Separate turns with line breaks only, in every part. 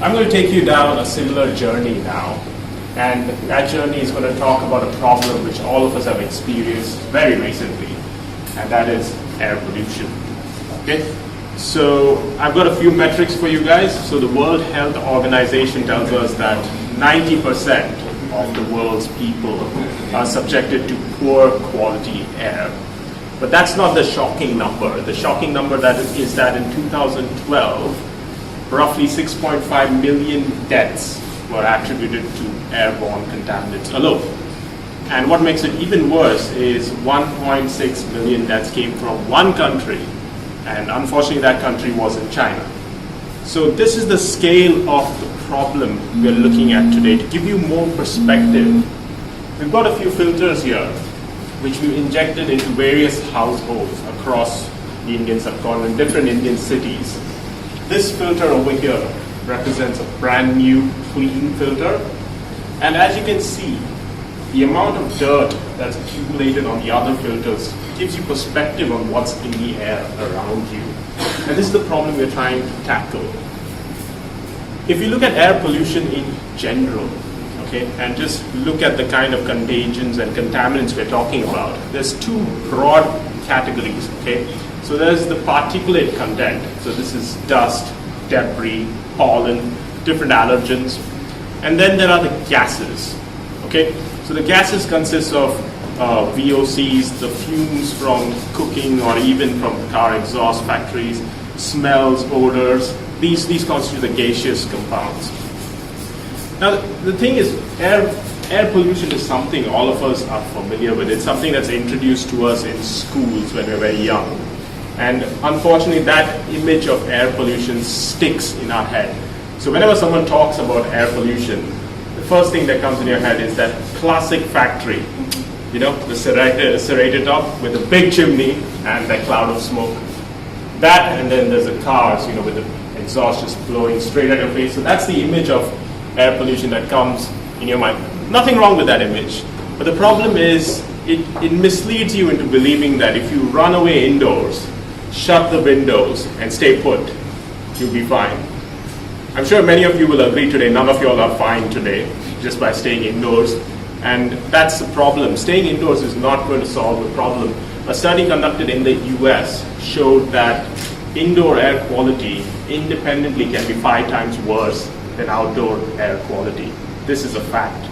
I'm going to take you down a similar journey now, and that journey is going to talk about a problem which all of us have experienced very recently, and that is air pollution. Okay, so I've got a few metrics for you guys. So the World Health Organization tells us that 90% of the world's people are subjected to poor quality air. But that's not the shocking number. The shocking number is that in 2012, roughly 6.5 million deaths were attributed to airborne contaminants alone. And what makes it even worse is 1.6 million deaths came from one country, and unfortunately that country was in China. So this is the scale of the problem we're looking at today. To give you more perspective, we've got a few filters here which we injected into various households across the Indian subcontinent, different Indian cities. This filter over here represents a brand new clean filter, and as you can see, the amount of dirt that's accumulated on the other filters gives you perspective on what's in the air around you. And this is the problem we're trying to tackle. If you look at air pollution in general, okay, and just look at the kind of contagions and contaminants we're talking about, there's two broad categories, okay? So there's the particulate content. So this is dust, debris, pollen, different allergens. And then there are the gases, okay? So the gases consist of VOCs, the fumes from cooking or even from car exhaust factories, smells, odors. These constitute the gaseous compounds. Now the thing is, air pollution is something all of us are familiar with. It's something that's introduced to us in schools when we're very young. And unfortunately that image of air pollution sticks in our head. So whenever someone talks about air pollution, the first thing that comes in your head is that classic factory. You know, the serrated top with a big chimney and that cloud of smoke. That, and then there's the cars, you know, with the exhaust just blowing straight at your face. So that's the image of air pollution that comes in your mind. Nothing wrong with that image. But the problem is, it misleads you into believing that if you run away indoors, shut the windows, and stay put, you'll be fine. I'm sure many of you will agree today, none of you all are fine today, just by staying indoors. And that's the problem. Staying indoors is not going to solve the problem. A study conducted in the US showed that indoor air quality independently can be 5 times worse than outdoor air quality. This is a fact.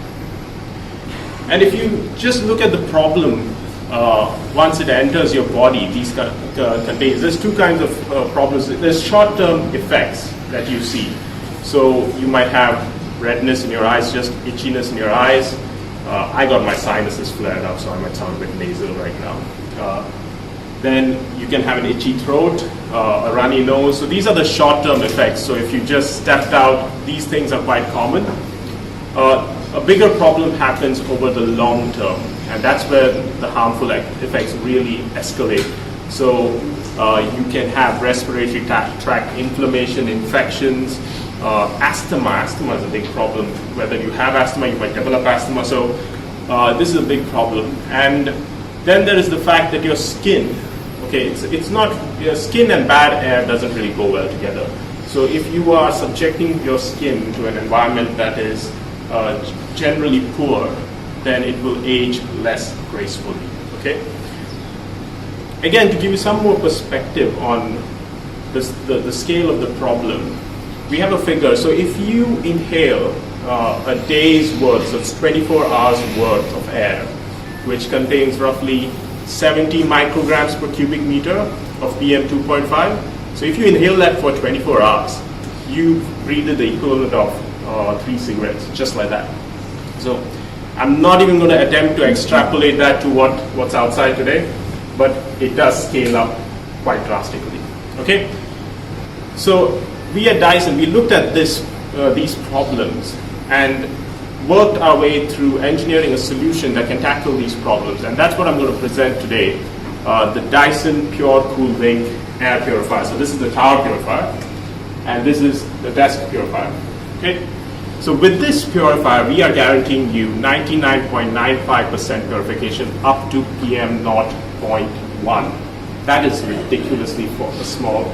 And if you just look at the problem, once it enters your body, these contains, there's two kinds of problems. There's short-term effects that you see. So you might have redness in your eyes, just itchiness in your eyes. I got my sinuses flared up, so I might sound a bit nasal right now. Then you can have an itchy throat, a runny nose. So these are the short-term effects. So if you just stepped out, these things are quite common. A bigger problem happens over the long term, and that's where the harmful effects really escalate. So you can have respiratory tract inflammation, infections, asthma. Asthma is a big problem. Whether you have asthma, you might develop asthma. So this is a big problem. And then there is the fact that your skin, okay, it's not, your skin and bad air doesn't really go well together. So if you are subjecting your skin to an environment that is generally poor, then it will age less gracefully, okay? Again, to give you some more perspective on the scale of the problem, we have a figure. So if you inhale a day's worth, so it's 24 hours worth of air, which contains roughly 70 micrograms per cubic meter of PM 2.5. So if you inhale that for 24 hours, you breathe the equivalent of 3 cigarettes, just like that. So I'm not even going to attempt to extrapolate that to what's outside today, but it does scale up quite drastically. Okay? So we at Dyson, we looked at these problems and worked our way through engineering a solution that can tackle these problems. And that's what I'm going to present today, the Dyson Pure Link air purifier. So this is the tower purifier, and this is the desk purifier. Okay? So with this purifier, we are guaranteeing you 99.95% purification up to PM 0.1. That is ridiculously small.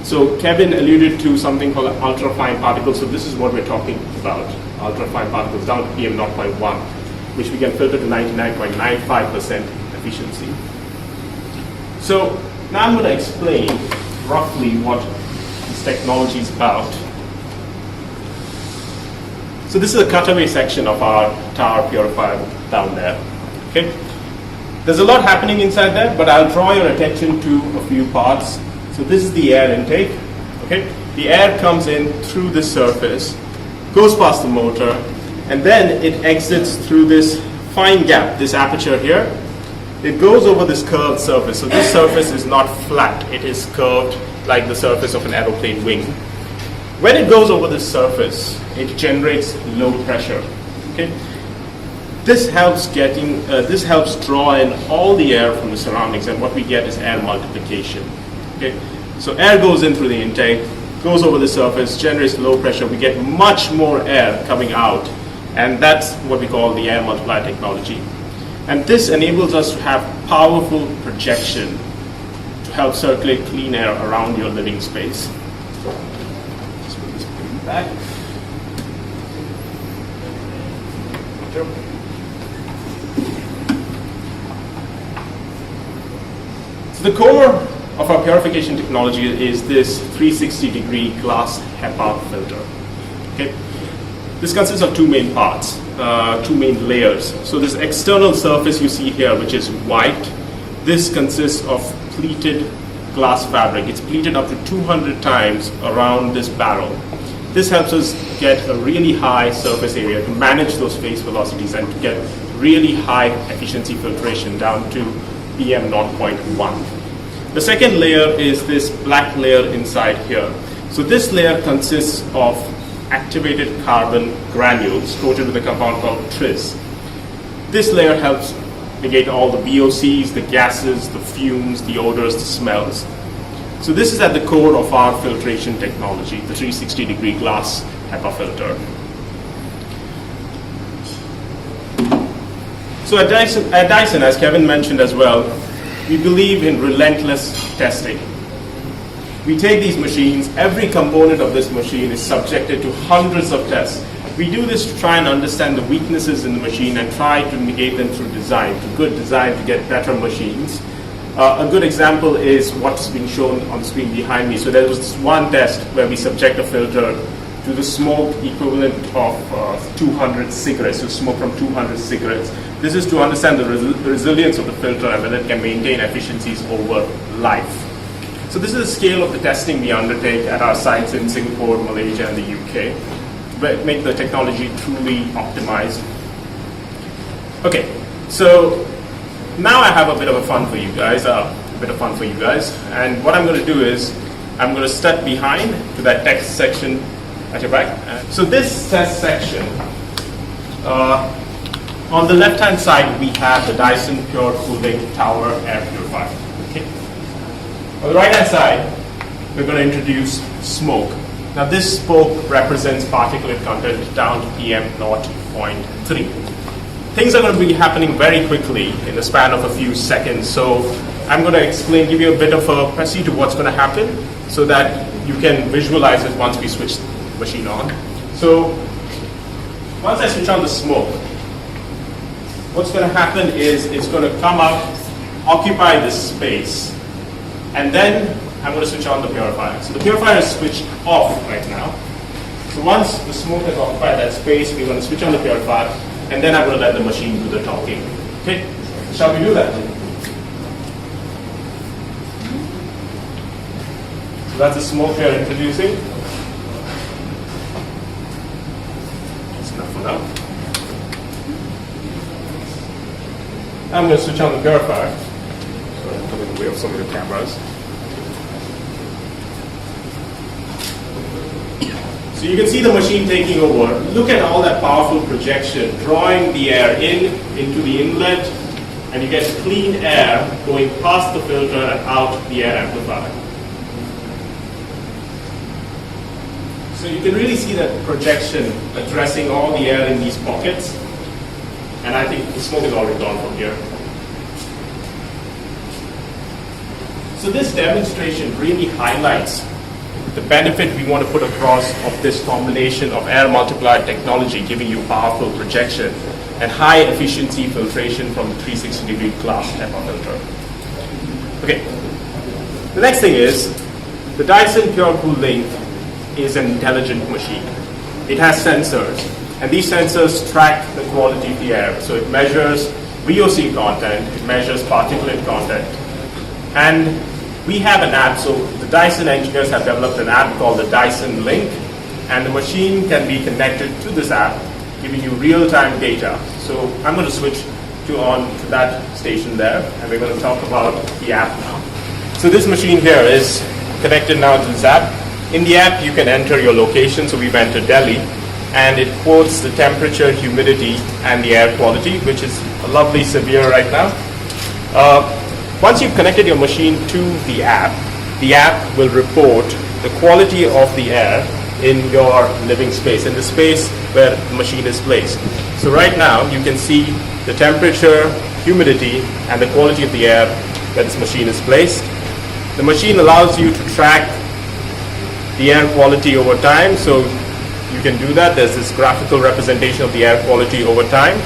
So Kevin alluded to something called ultrafine particles. So this is what we're talking about, ultrafine particles down to PM 0.1, which we can filter to 99.95% efficiency. So now I'm going to explain roughly what this technology is about. So this is a cutaway section of our tower purifier down there. Okay. There's a lot happening inside there, but I'll draw your attention to a few parts. So this is the air intake. Okay. The air comes in through this surface, goes past the motor, and then it exits through this fine gap, this aperture here. It goes over this curved surface. So this surface is not flat, it is curved like the surface of an aeroplane wing. When it goes over this surface, it generates low pressure. Okay? This helps draw in all the air from the surroundings, and what we get is air multiplication. Okay? So air goes in through the intake, goes over the surface, generates low pressure. We get much more air coming out, and that's what we call the air multiplier technology. And this enables us to have powerful projection to help circulate clean air around your living space. Just put this back. So the core of our purification technology is this 360-degree glass Hepa filter. Okay? This consists of two main parts, two main layers. So this external surface you see here, which is white, this consists of pleated glass fabric. It's pleated up to 200 times around this barrel. This helps us get a really high surface area to manage those phase velocities and to get really high efficiency filtration down to PM 0.1. The second layer is this black layer inside here. So this layer consists of activated carbon granules coated with a compound called tris. This layer helps negate all the VOCs, the gases, the fumes, the odors, the smells. So this is at the core of our filtration technology, the 360-degree glass Hepa filter. So at Dyson, as Kevin mentioned as well, we believe in relentless testing. We take these machines, every component of this machine is subjected to hundreds of tests. We do this to try and understand the weaknesses in the machine and try to negate them through design, to good design to get better machines. A good example is what's being shown on the screen behind me. So there was this one test where we subject a filter to the smoke equivalent of 200 cigarettes, so smoke from 200 cigarettes. This is to understand the resilience of the filter and whether it can maintain efficiencies over life. So this is the scale of the testing we undertake at our sites in Singapore, Malaysia, and the UK, to make the technology truly optimized. Okay, so now I have a bit of fun for you guys, and what I'm going to do is I'm going to step behind to that test section at your back. So this test section, on the left-hand side we have the Dyson Pure Cooling Tower Air Purifier. Okay. On the right-hand side, we're going to introduce smoke. Now this smoke represents particulate content down to PM 0.3. Things are going to be happening very quickly in the span of a few seconds. So I'm going to give you a bit of a precis to what's going to happen so that you can visualize it once we switch the machine on. So once I switch on the smoke, what's going to happen is it's going to come up, occupy this space, and then I'm going to switch on the purifier. So the purifier is switched off right now. So once the smoke has occupied that space, we're going to switch on the purifier, and then I'm going to let the machine do the talking. Okay, shall we do that? So that's the smoke we are introducing. That's enough for now. I'm going to switch on the purifier. So I'm coming away of some of the cameras. So you can see the machine taking over. Look at all that powerful projection, drawing the air into the inlet, and you get clean air going past the filter and out the air amplifier. So you can really see that projection addressing all the air in these pockets. And I think the smoke is already gone from here. So this demonstration really highlights the benefit we want to put across of this combination of air multiplier technology, giving you powerful projection and high efficiency filtration from the 360-degree glass Hepa filter. Okay, the next thing is the Dyson Link is an intelligent machine. It has sensors, and these sensors track the quality of the air. So it measures VOC content, it measures particulate content, and we have an app. So the Dyson engineers have developed an app called the Dyson Link, and the machine can be connected to this app, giving you real-time data. So I'm going to switch on to that station there, and we're going to talk about the app now. So this machine here is connected now to this app. In the app, you can enter your location. So we've entered Delhi, and it quotes the temperature, humidity, and the air quality, which is a lovely severe right now. Once you've connected your machine to the app will report the quality of the air in your living space, in the space where the machine is placed. So right now, you can see the temperature, humidity, and the quality of the air where this machine is placed. The machine allows you to track the air quality over time, so you can do that. There's this graphical representation of the air quality over time.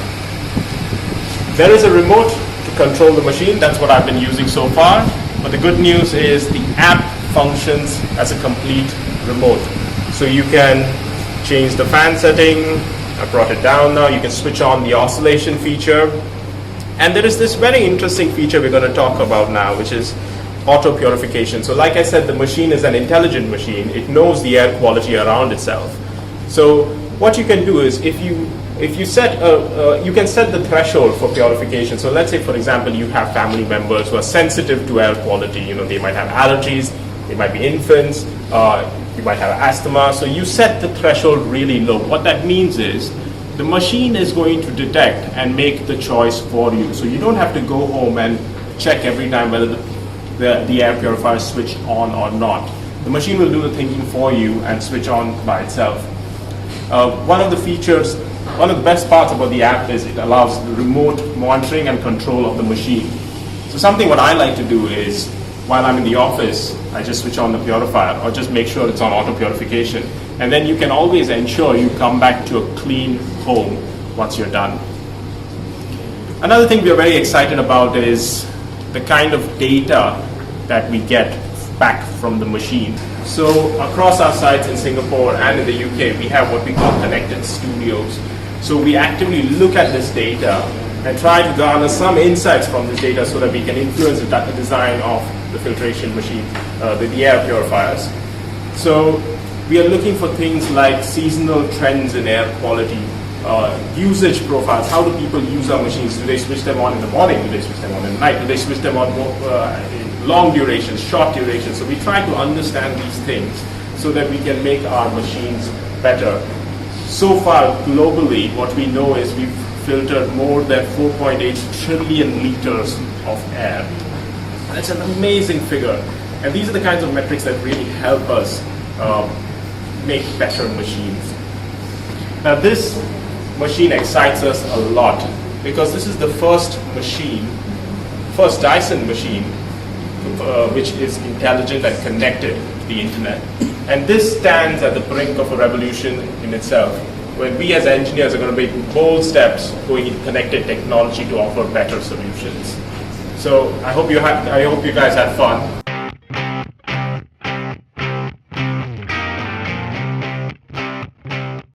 There is a remote to control the machine. That's what I've been using so far. But the good news is the app functions as a complete remote. So you can change the fan setting. I brought it down now. You can switch on the oscillation feature. And there is this very interesting feature we're going to talk about now, which is auto purification. So like I said, the machine is an intelligent machine. It knows the air quality around itself. So what you can do is if you set you can set the threshold for purification. So let's say, for example, you have family members who are sensitive to air quality. You know, they might have allergies, they might be infants, you might have asthma. So you set the threshold really low. What that means is the machine is going to detect and make the choice for you. So you don't have to go home and check every time whether the air purifier is switched on or not. The machine will do the thinking for you and switch on by itself. One of the best parts about the app is it allows the remote monitoring and control of the machine. So something what I like to do is, while I'm in the office, I just switch on the purifier or just make sure it's on auto purification. And then you can always ensure you come back to a clean home once you're done. Another thing we are very excited about is the kind of data that we get back from the machine. So across our sites in Singapore and in the UK, we have what we call connected studios. So we actively look at this data and try to garner some insights from this data so that we can influence the design of the filtration machine, the air purifiers. So we are looking for things like seasonal trends in air quality, usage profiles. How do people use our machines? Do they switch them on in the morning? Do they switch them on at night? Do they switch them on in long durations, short durations? So we try to understand these things so that we can make our machines better. So far, globally, what we know is we've filtered more than 4.8 trillion liters of air. That's an amazing figure. And these are the kinds of metrics that really help us make better machines. Now this machine excites us a lot because this is the first Dyson machine which is intelligent and connected to the internet. And this stands at the brink of a revolution in itself, where we as engineers are going to make bold steps going in connected technology to offer better solutions. So I hope you guys had fun.